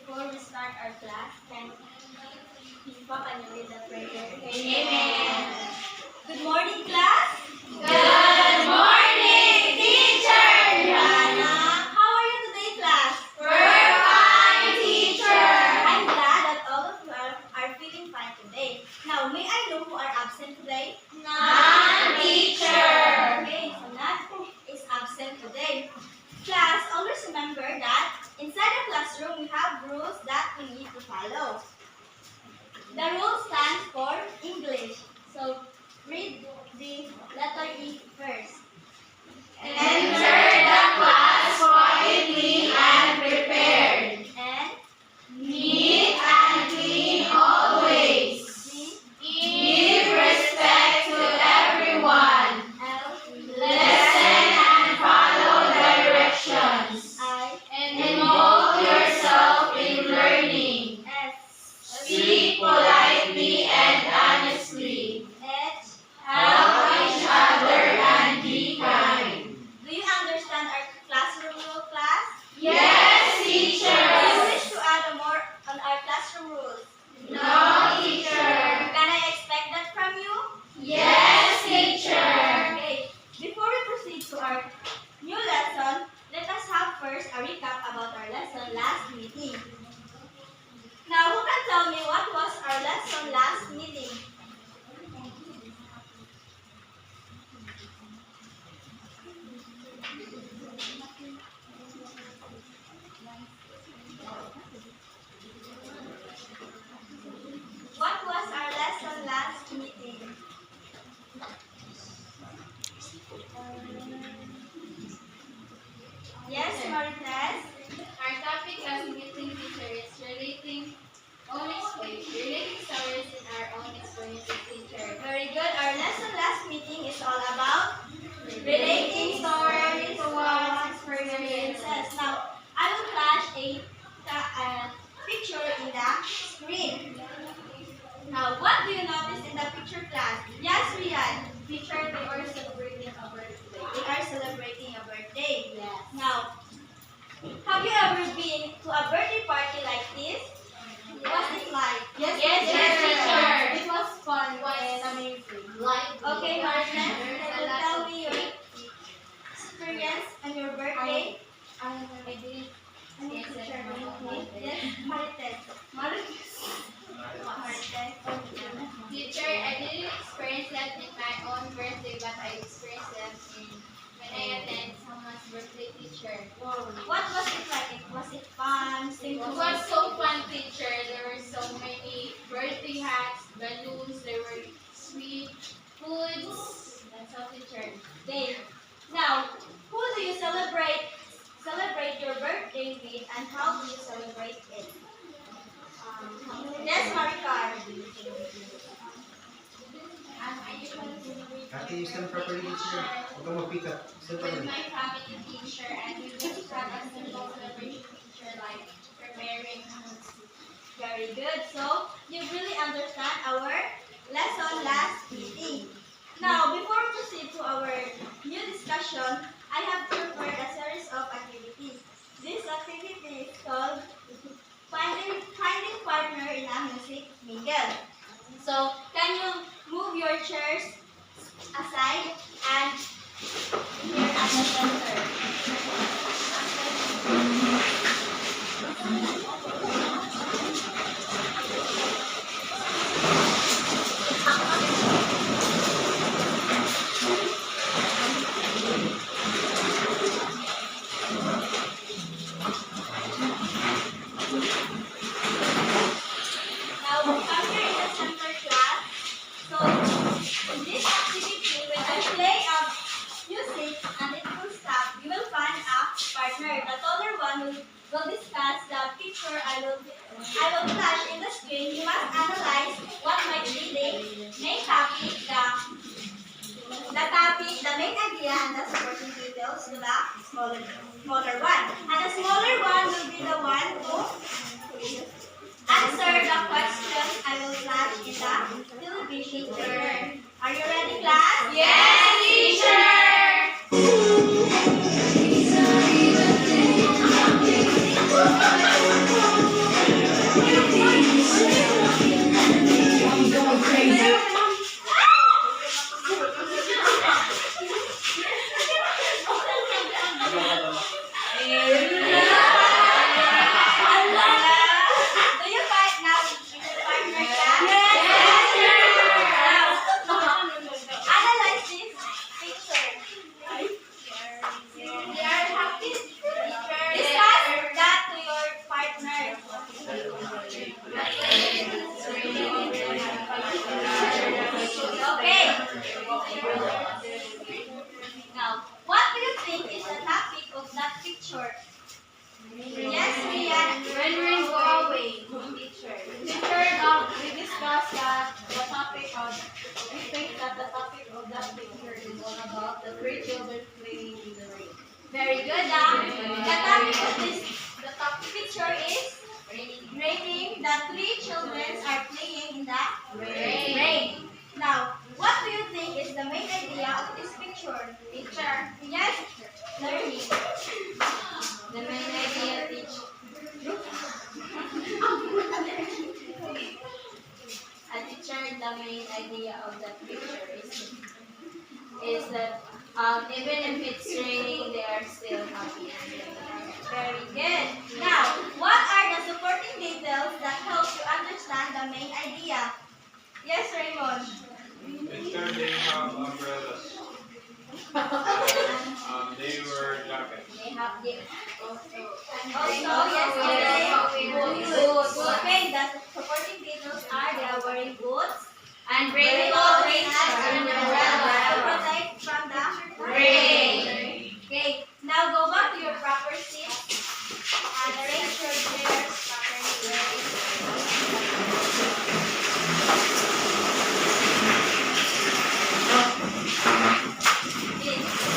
before we start our class, can you read the prayer? Amen. Good morning, class. Good morning, teacher! Rana, how are you today, class? We're fine, teacher! I'm glad that all of you are feeling fine today. Now, may I know who are absent today? None, teacher! Okay, so none is absent today. Class, always remember that inside the classroom, we have rules that we need to follow. The rule stands for English. So, read the letter E first. Enter the class quietly and prepared. And Neat and clean always. C, Give respect to everyone. L, Listen and follow directions. I, Involve yourself in learning. S, Speak politely and honestly. H. Help each other and be kind. Do you understand our classroom rule, class? Yes, Do you teacher. wish to add more on our classroom rules? No, teacher. Can I expect that from you? Yes, teacher. Okay, before we proceed to our new lesson, let us have first a recap about our lesson last meeting. Now, who can tell me what was our lesson last meeting? What was our lesson last meeting? Yes, Marites? Our topic last meeting, teacher, is relating stories in our own experiences, teacher. Very good. Our lesson last meeting is all about relating stories to our experiences. Now, I will flash a picture in the screen. Now, what do you notice in the picture, class? Yes, Rian. Teacher, they are celebrating a birthday. They are celebrating a birthday. Yes. Now, have you ever been to a birthday party like this? What's it like? Yes, teacher. It was fun. Was amazing. Like Okay, Martin, can you tell me your experience on your birthday? I did. Yes, Martin. Teacher, I didn't experience that in my own birthday, but I experienced that when I attend someone's birthday, teacher. What was it like? Was it fun? It was so fun, teacher. There were so many birthday hats, balloons, there were sweet foods. That's all, teacher. Okay. Now, who do you celebrate your birthday with, and how do you celebrate it? Yes, Maricar. I usually celebrate Ate, you stand properly, teacher. Huwag kang mag-pick up. Stand with properly. my family, teacher, and we just had a simple celebration, teacher, like preparing foods. Very good. So, you really understand our lesson last meeting. Now, before we proceed to our new discussion, I have prepared a series of activities. This activity is called Finding Partner in a Music Mingle. So, can you move your chairs aside and here at the center? Now, come here in the center, class. So, in this activity, when I play music and it will stop, you will find a partner. The taller one will discuss the picture I will flash in the screen. You must analyze what might be the main topic, the main idea, and the supporting details to the smaller one. And the smaller one will be the one to answer the question I will flash in the television screen. Are you ready, class? Yes, teacher! we think that the topic of that picture is all about the three children playing in the rain. Very good. The topic of the topic picture is raining. The three children are playing in the rain. Now, what do you think is the main idea of this picture? Teacher. Yes. Learning. The main idea, teacher. A teacher, the main idea of that picture is that even if it's raining, they are still happy and Very good. Now, what are the supporting details that help you understand the main idea? Yes, Raymond. Picture they have umbrellas. They wear jackets. they have the also. Also, yes, they boots. Okay, the supporting details are they are wearing boots And raincoat, raincoat, and umbrella to protect from the rain. Okay, now go back to your proper seat and arrange your chairs properly.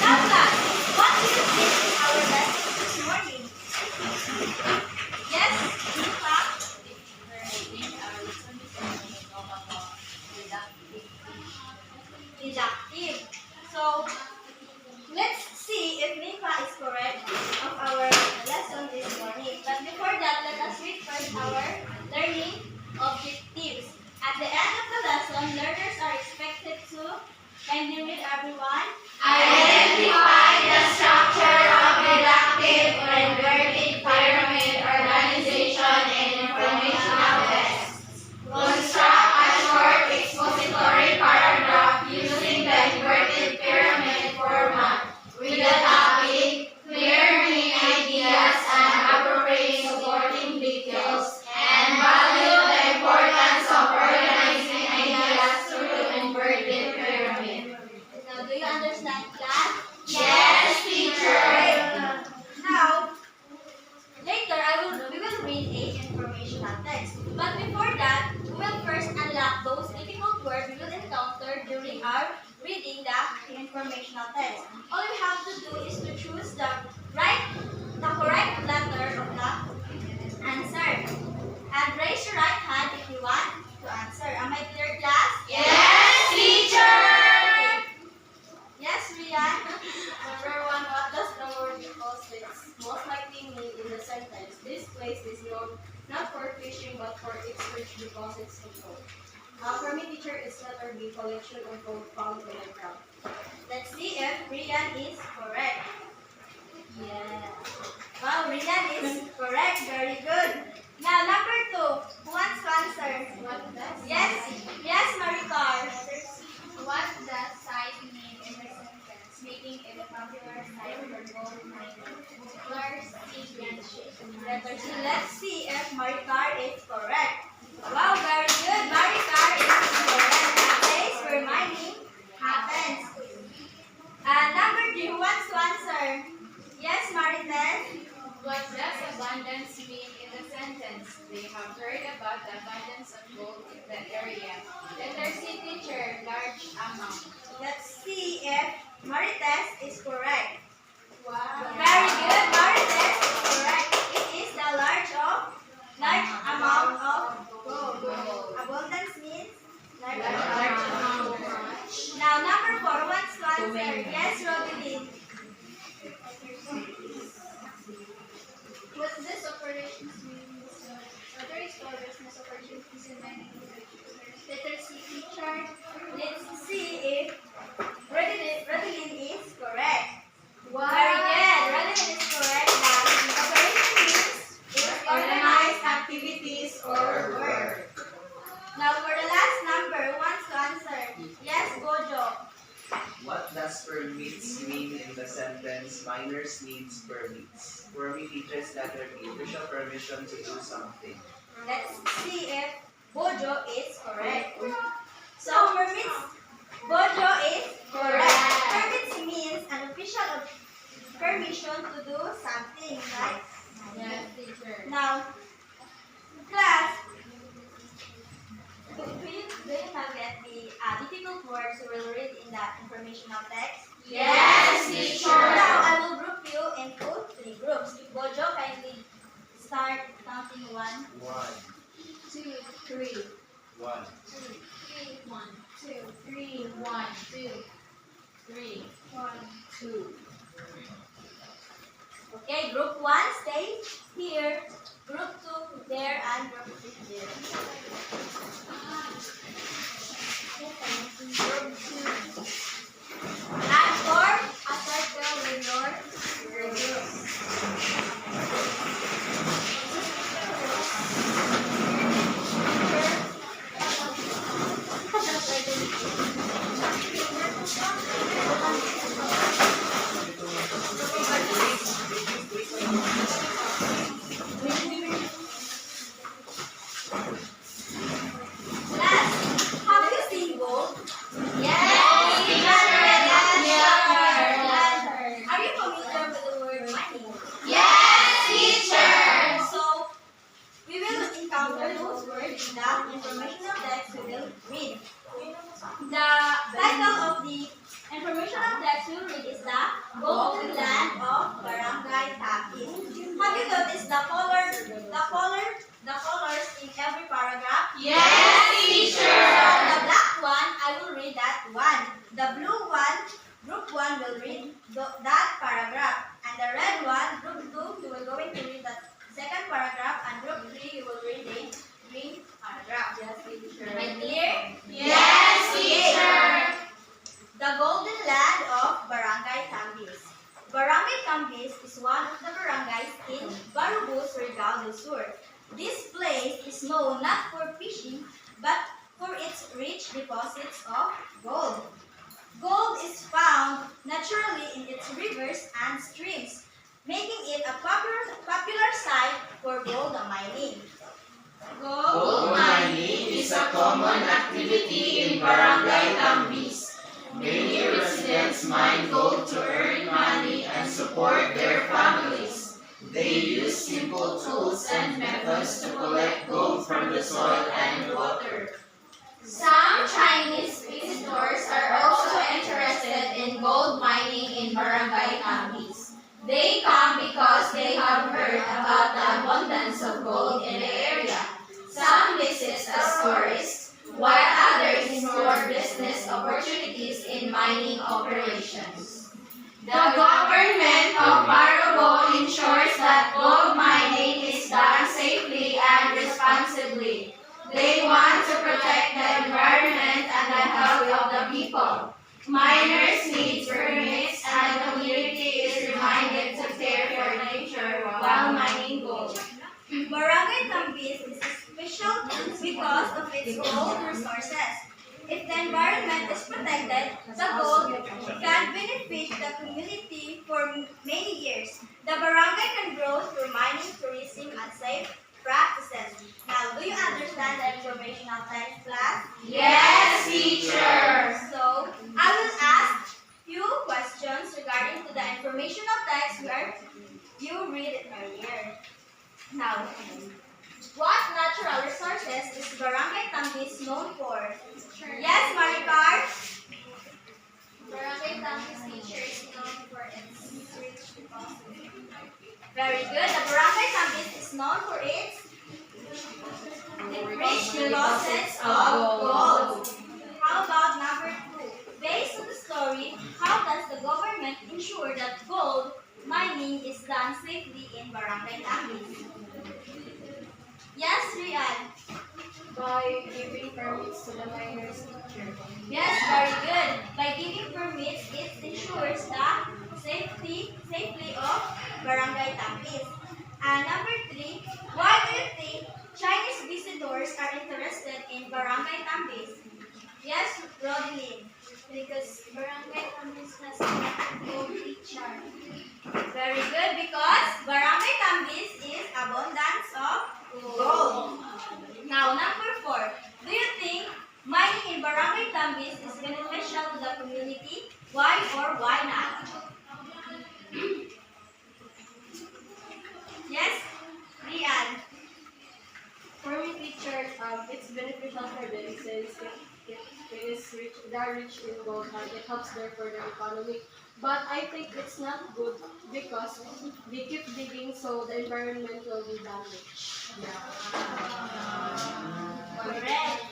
Now, class, what do you think is our lesson this morning? Yes, Nipa? Deductive. So, let's see if Nipa is correct of our lesson this morning. But before that, let us read first our learning objectives. At the end of the lesson, learners are expected to, can you read everyone? Identify the structure of deductive or inverted pyramid organization and informational tests. Construct a short expository paragraph using the inverted pyramid format with the topic, clear main ideas and appropriate supporting details, and value the importance of organizing ideas through the inverted pyramid. Now, do you understand, class? Yes, teacher. Now, later we will read a informational text. But before that, we will first unlock those difficult words we will encounter during our reading the informational text. All you have to do is to choose the correct letter of the answer. And raise your right hand if you want to answer. Am I clear, class? Yes, teacher. Yes, Rian. Number one, what does the word deposits most likely mean in the sentence? This place is known not for fishing but for its rich deposits of gold. For me, teacher, it's letter B, collection of gold found in the ground. Let's see if Rian is correct. Yeah. Wow, Rian is correct. Very good. Now, number two, who wants to answer? Yes, Maricar. What does site mean in the sentence? Making it a popular site for gold mining. Letter C. Let's see if Maricar is correct. Wow, very good. Maricar is correct. A place where mining happens. Number three, who wants to answer? Yes, Marites. What does abundance mean in the sentence? They have heard about the abundance of gold in the area. Letter C, teacher, large amount. Let's see if Marites is correct. Wow. Very good. Marites is correct. It is the large amount of gold. Abundance means large amount. Now, number four, who wants to answer? Yes, Rodeline. What this operations means, there is for business opportunities in many industries. Letter C, teacher. Let's see if Rodeline is correct. Very good. Rodeline is correct. Now, operation means organized activities or work. Now, for the last number, who wants to answer? Yes, Gojo. What does permits mean in the sentence? Minors needs permits. For me, teachers letter B, official permission to do something. Let's see if Bojo is correct. So, Bojo is correct. Permits means an official permission to do something, right? Yes, teacher. Now, class, do you have yet the difficult words we will read in the informational text? Yes, teacher. Now, I will group you into 3 groups. Bojo, kindly start counting 1. 1, 2, 3, 1. 3, 1, 2, 3, 1, 2, 3, 1. 2. Okay, group 1, stay here. Group 2, there, and group 3, there. Group 2. And form a circle with your groups. Last, have you seen gold? Yes, teacher. Are you familiar with the word money? Yes, teacher. So, we will encounter those words in the informational text we will read. The title of the informational text we will read is the Golden Land of Barangay Tapis. Have you noticed the colors in every paragraph? Yes, teacher. The black one, I will read that one. The blue one, group 1 will read that paragraph. And the red one, group 2, you will going to read the second paragraph. And group 3, you will read the green paragraph. Yes, teacher. Am I clear? Yes, teacher. The Golden Land of Barangay Tambis. Barangay Tambis is one of the barangays in Barubus, Surigao del Sur. This place is known not for fishing, but for its rich deposits of gold. Gold is found naturally in its rivers and streams, making it a popular site for gold mining. Gold mining is a common activity in Barangay Tambis. Many residents mine gold to earn money and support their families. They use simple tools and methods to collect gold from the soil and water. Some Chinese visitors are also interested in gold mining in Barangay Tambis. They come because they have heard about the abundance of gold in the area. Some visit as tourists, while others explore business opportunities in mining operations. The government of Barobo ensures that gold mining is done safely and responsibly. They want to protect the environment and the health of the people. Miners need permits and the community is reminded to care for nature while mining gold. Barangay Tambis is special because of its gold resources. If the environment is protected, the gold can benefit the community for many years. The barangay can grow through mining, tourism, and safe practices. Now, do you understand the informational text, class? Yes, teacher. So, I will ask few questions regarding to the informational text where you read it earlier. Now, what natural resources is Barangay Tambis known for? Yes, Maricar? Barangay Tambis teacher is known for its rich deposit. Very good. The Barangay Tambis is known for its rich deposits of gold. How about number 2? Based on the story, how does the government ensure that gold mining is done safely in Barangay Tambis? Yes, Rian? By giving permits to the miners, teacher. Yes, very good. By giving permits, it ensures the safety of Barangay Tambis. And number 3, why do you think Chinese visitors are interested in Barangay Tambis? Yes, Rodelyn. Because Barangay Tambis has a gold feature. Very good, because Barangay Tambis is abundance of gold. Now, number 4, do you think mining in Barangay Tambis is beneficial to the community? Why or why not? Yes, Rian. For me, teacher, it's beneficial for them since it they are rich in gold and it helps their further economy. But I think it's not good because we keep digging so the environment will be damaged. Correct.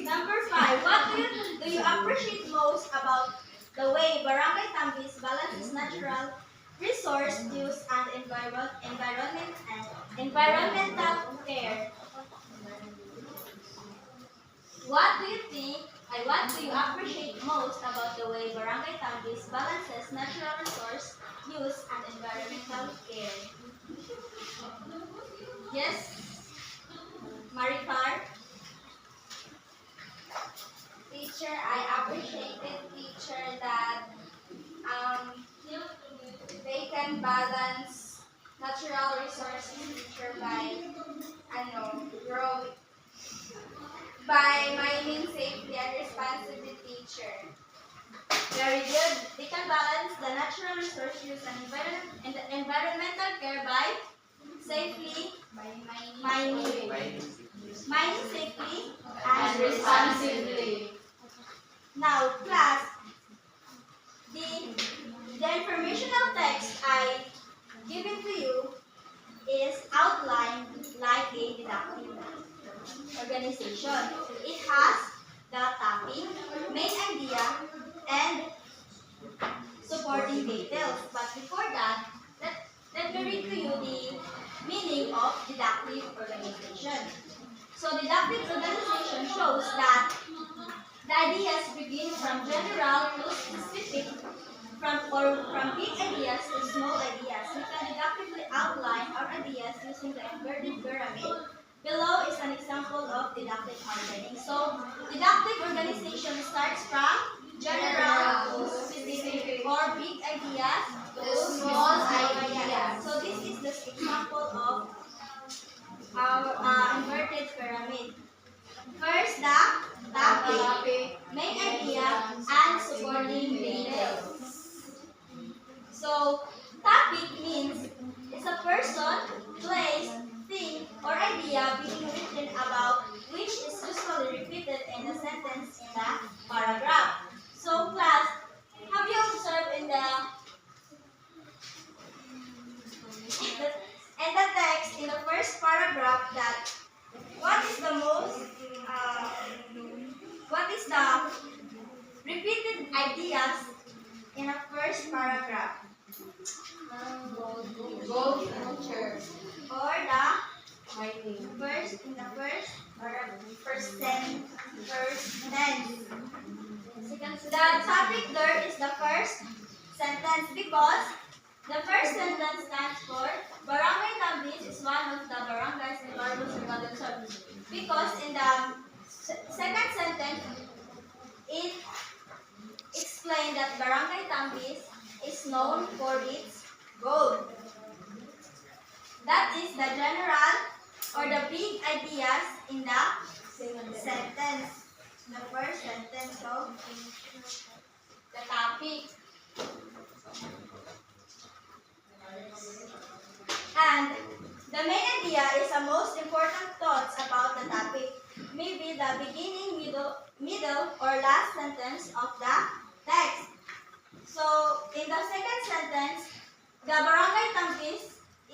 Number 5. What do you appreciate most about the way Barangay Tambis balances natural resource use and environmental care? What do you appreciate most about the way Barangay Tambis balances natural resource use and environmental care? Yes, Maricar? Teacher, I appreciated teacher that they can balance natural resources teacher by grow by mining safely and responsibly teacher. Very good. They can balance the natural resource use and the environmental care by safely mining safely and Responsibly. Now, class, the informational text I given to you is outlined like a didactic organization. It has the topic, main idea, and supporting details. But before that, let me read to you the meaning of didactic organization. So didactic organization shows that the ideas begin from general to specific, from big ideas to small ideas. We can didactically outline our ideas using the inverted pyramid. Below is an example of didactic outlining. So didactic organization starts from general to specific or big ideas to small ideas. So this is the example of our inverted pyramid. First, the topic, main idea, and supporting details. So, topic means it's a person, place, thing, or idea being written about which is usually repeated in the sentence in the paragraph. So, class, have you observed in the text in the first paragraph that what is the most what is the repeated ideas in a first paragraph Gold future. or the Mining. first in the first or first tense the topic there is the first sentence because the first sentence stands for Barangay Tambis is one of the barangays in Barbos Regal del Sur. Because in the second sentence, it explained that Barangay Tambis is known for its gold. That is the general or the big ideas in the sentence. The first sentence of the topic. And the main idea is the most important thoughts about the topic. Maybe the beginning, middle, or last sentence of the text. So, in the second sentence, the Barangay Tambis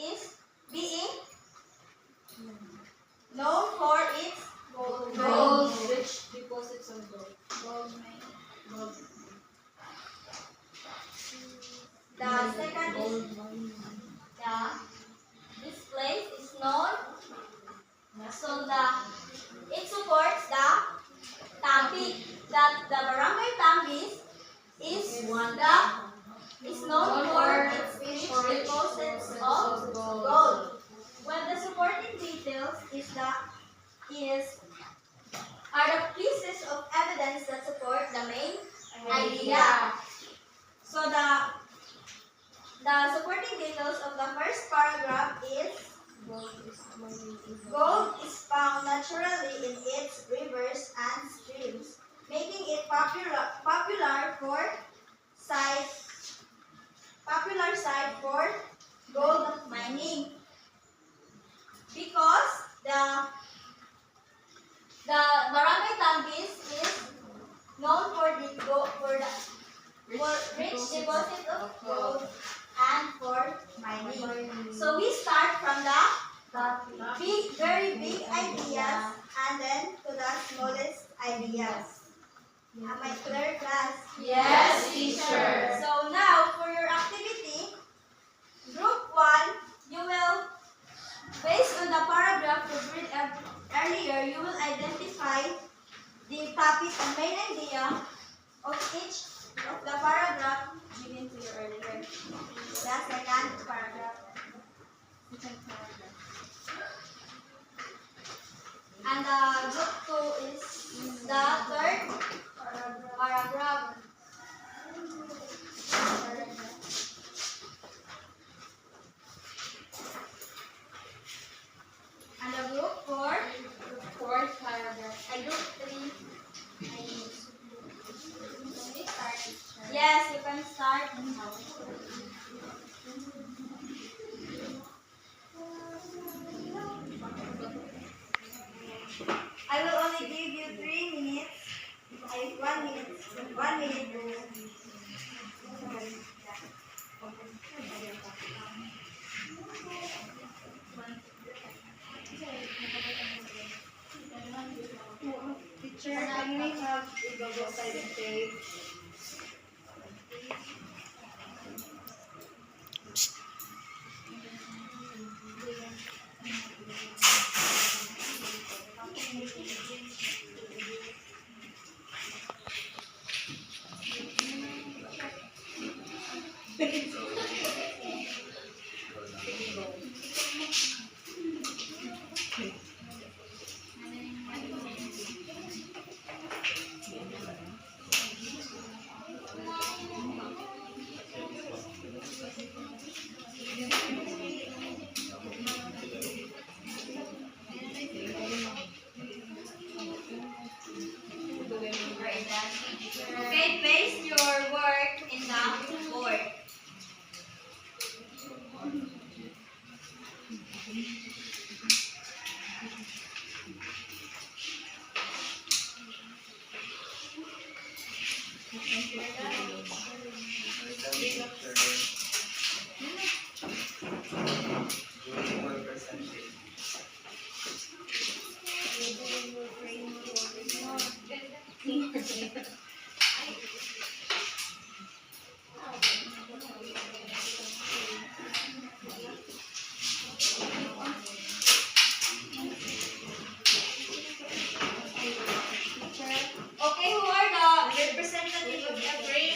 is being known for its Gold. Rich deposits of gold. The second is this place is known. So it supports the topic that the Barangay Tambis is known for its rich deposits of gold. Well, the supporting details are the pieces of evidence that support the main idea. So the supporting details of the first paragraph is gold is found naturally in its rivers and streams, making it popular site for gold mining. Because the Barangay Tambis deposit of gold and for mining. So we start from the big, very big ideas and then to the smallest ideas. Am I clear, class? Yes, teacher. So now for your activity, group 1, you will, based on the paragraph you read earlier, you will identify the topic and main idea of each of the paragraph given to you earlier. The second paragraph. And group 2 is the third paragraph. And the group 4, Fourth paragraph. and group 3. Yes, you can start. I will only give you 3 minutes. 1 minute. 1 minute. Teacher, can we have a double-sided tape? Okay, paste your work in the board. Okay, who are the representative of the brain?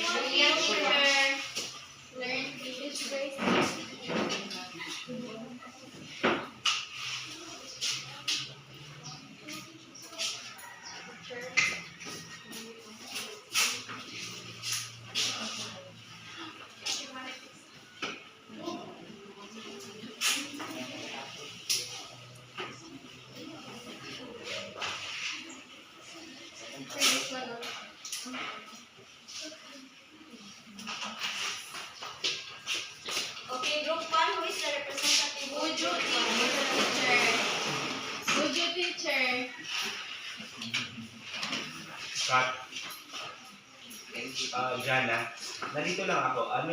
Learn English, guys. Okay, group 1, who is the representative? Would you, teacher? Would you, teacher? Cut. Jana, nandito lang ako. Ano